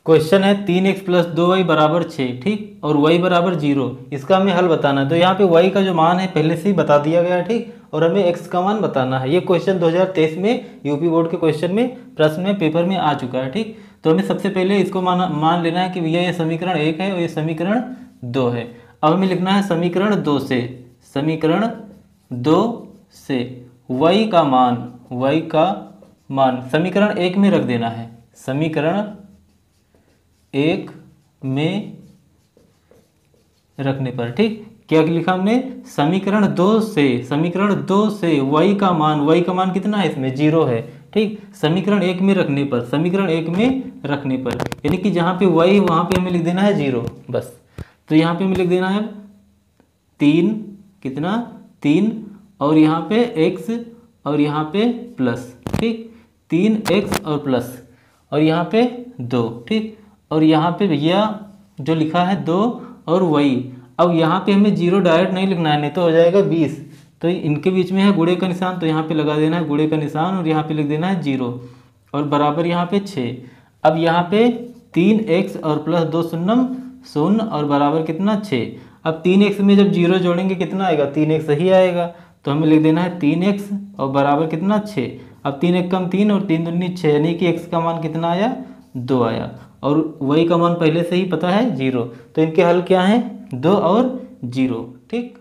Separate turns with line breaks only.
Question है 3x plus 2y बराबर 6, ठीक, और y बराबर 0। इसका हमें हल बताना है। तो यहाँ पे y का जो मान है पहले से ही बता दिया गया है, ठीक, और हमें x का मान बताना है। ये क्वेश्चन 2023 में यूपी बोर्ड के क्वेश्चन में प्रश्न में पेपर में आ चुका है, ठीक। तो हमें सबसे पहले इसको मान लेना है कि भैया ये समीकरण 1 है और ये समीकरण 2 है। अब हमें लिखना है समीकरण 2 से y का मान समीकरण 1 में रख देना है। समीकरण 1 में रखने पर, ठीक, क्या लिखा हमने, समीकरण 2 से y का मान कितना है इसमें, 0 है, ठीक। समीकरण 1 में रखने पर यानी कि जहाँ पे y वहाँ पे हमें लिख देना है 0 बस। तो यहाँ पे हमें लिख देना है 3, कितना 3, और यहाँ पे x और यहाँ पे प्लस, ठीक, 3x और प्लस, और यहाँ पे 2, ठीक, और यहाँ पे भैया जो लिखा है 2 और y। अब यहाँ पे हमें 0 डायरेक्ट नहीं लिखना है, नहीं तो हो जाएगा 20। तो इनके बीच में है गुणे का निशान, तो यहाँ पे लगा देना है गुणे का निशान और यहाँ पे लिख देना है 0 और बराबर यहाँ पे 6। अब यहाँ पे 3x और प्लस 2 शून्यम 0 और बराबर कितना 6। अब 3x में जब 0 जोड़ेंगे कितना आएगा, 3x ही आएगा। तो हमें लिख देना है 3x और बराबर कितना 6। अब 3 एक कम 3 और 3 दूनी 6, यानी कि x का मान कितना आया, 2 आया, और y का मान पहले से ही पता है 0। तो इनके हल क्या हैं, 2 और 0, ठीक।